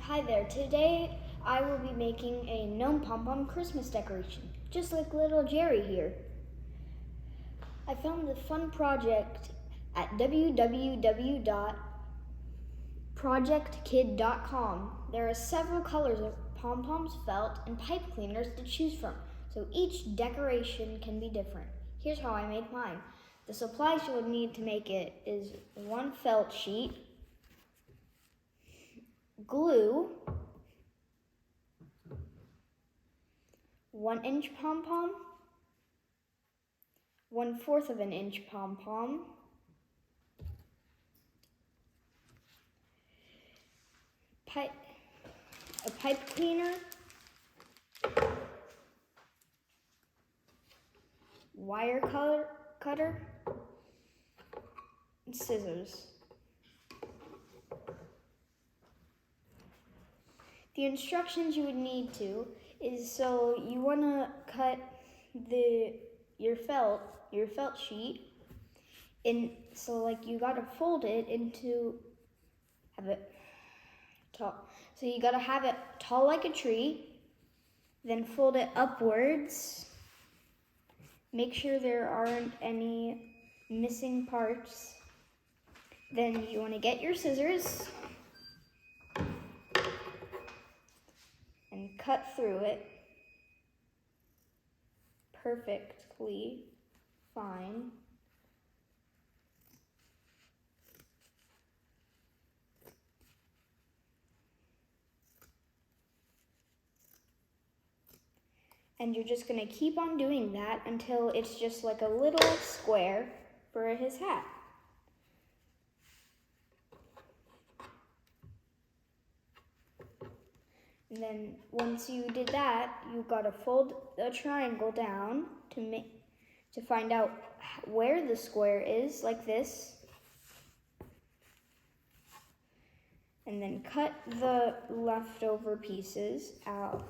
Hi there, today I will be making a gnome Pom Pom Christmas decoration, just like little Jerry here. I found the fun project at www.projectkid.com. There are several colors of pom-poms, felt, and pipe cleaners to choose from, so each decoration can be different. Here's how I made mine. The supplies you will need to make it is one felt sheet, glue, 1-inch pom-pom, 1/4 of an inch pom-pom, a pipe cleaner, wire cutter, and scissors. The instructions you would need to is, so you want to cut your felt sheet in, so like you got to fold it into, have it tall. So you got to have it tall like a tree, then fold it upwards. Make sure there aren't any missing parts. Then you want to get your scissors and cut through it perfectly fine. And you're just going to keep on doing that until it's just like a little square for his hat. And then once you did that, you got to fold the triangle down to find out where the square is, like this. And then cut the leftover pieces out.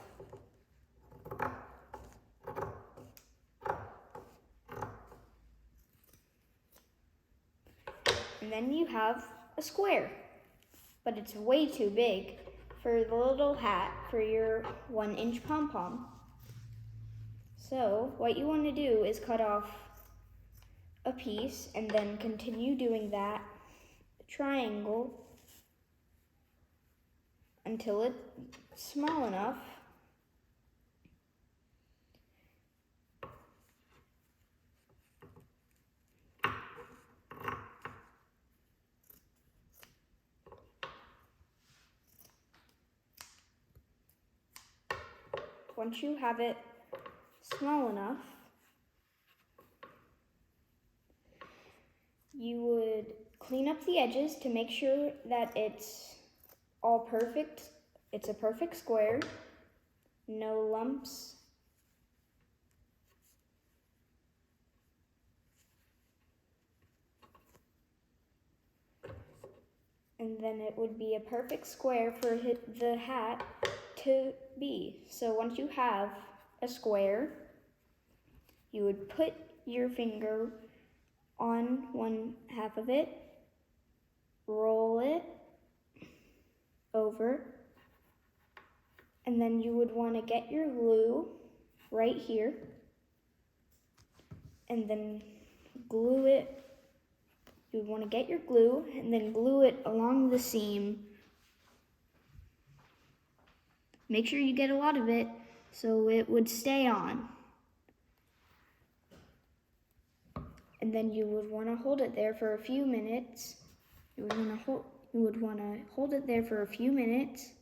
And then you have a square, but it's way too big for the little hat for your 1-inch pom-pom. So what you want to do is cut off a piece and then continue doing that triangle until it's small enough. Once you have it small enough, you would clean up the edges to make sure that it's all perfect. It's a perfect square, no lumps. And then it would be a perfect square for the hat to be. So once you have a square, you would put your finger on 1/2 of it, roll it over, and then you would want to get your glue right here, and then glue it. You would want to get your glue and then glue it along the seam. Make sure you get a lot of it so it would stay on. And then you would want to hold it there for a few minutes. You would want to hold it there for a few minutes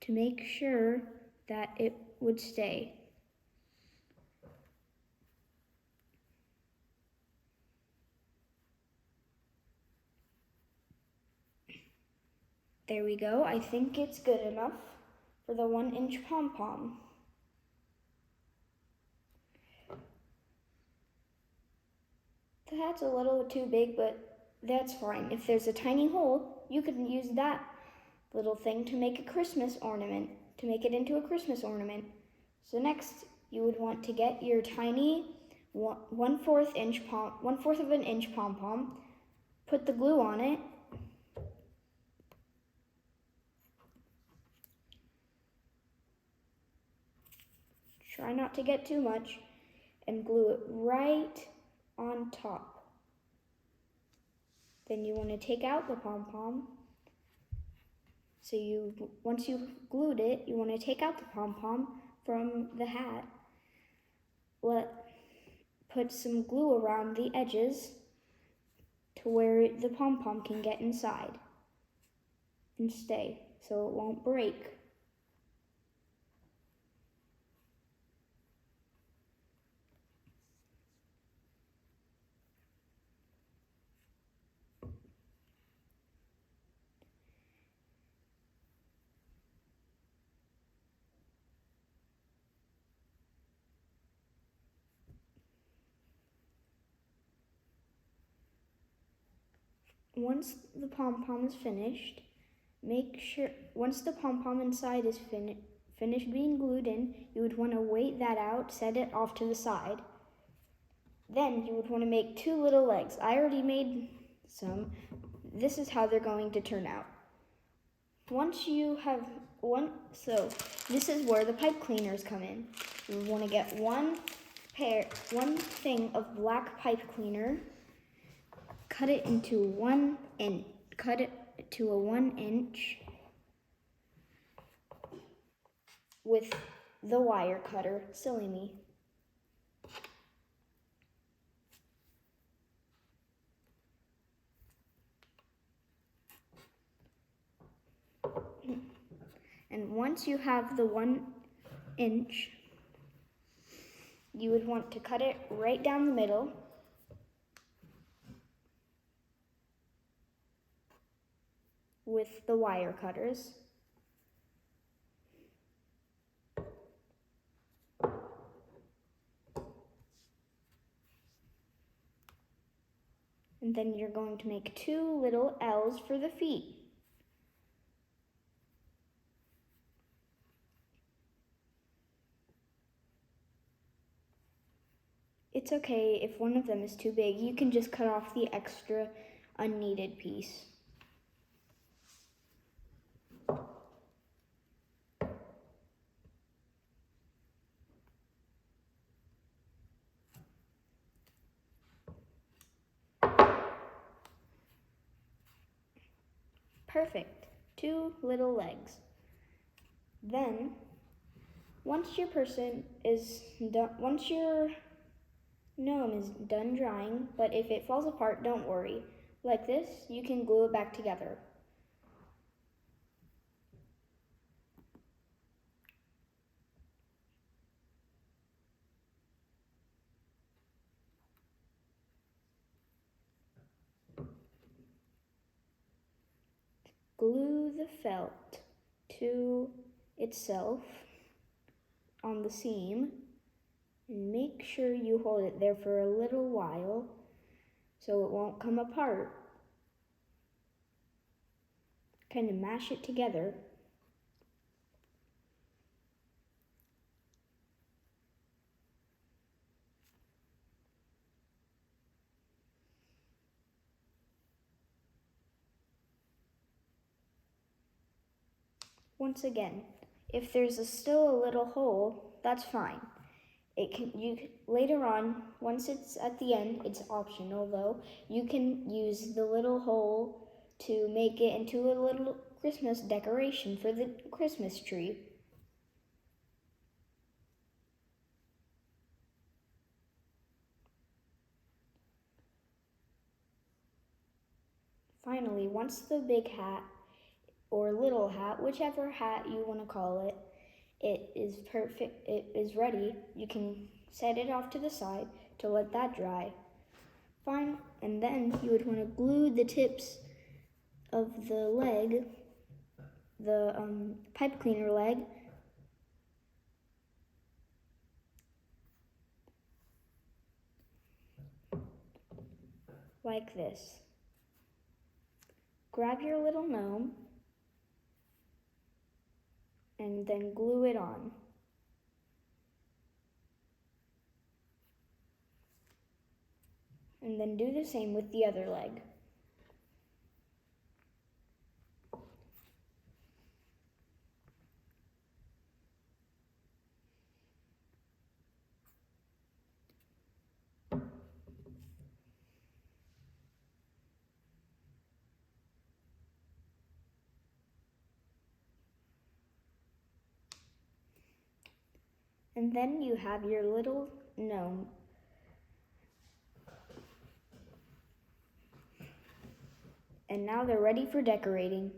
to make sure that it would stay. There we go. I think it's good enough for the 1-inch pom-pom. The hat's a little too big, but that's fine. If there's a tiny hole, you can use that little thing to make a Christmas ornament, to make it into a Christmas ornament. So next, you would want to get your tiny 1/4 of an inch pom-pom, put the glue on it, Try not to get too much, and glue it right on top. Then you want to take out the pom-pom. So once you've glued it, you want to take out the pom-pom from the hat. Put some glue around the edges to where the pom-pom can get inside and stay so it won't break. Once the pom-pom is finished, once the pom-pom inside is finished being glued in, you would want to wait that out, set it off to the side. Then you would want to make 2 little legs. I already made some. This is how they're going to turn out. Once you have so this is where the pipe cleaners come in. You would want to get one thing of black pipe cleaner, cut it to a 1 inch with the wire cutter. Silly me. And once you have the 1 inch, you would want to cut it right down the middle. With the wire cutters. And then you're going to make 2 little L's for the feet. It's okay if one of them is too big. You can just cut off the extra unneeded piece. Perfect. 2 little legs. Then, once your gnome is done drying, but if it falls apart, don't worry. Like this, you can glue it back together. Glue the felt to itself on the seam and make sure you hold it there for a little while so it won't come apart. Kind of mash it together. Once again, if there's still a little hole, that's fine. Later on, once it's at the end, it's optional though, you can use the little hole to make it into a little Christmas decoration for the Christmas tree. Finally, once the big hat or little hat, whichever hat you want to call it, it is ready, you can set it off to the side to let that dry. Fine, and then you would want to glue the tips of the leg, the pipe cleaner leg, like this. Grab your little gnome and then glue it on. And then do the same with the other leg. And then you have your little gnome. And now they're ready for decorating.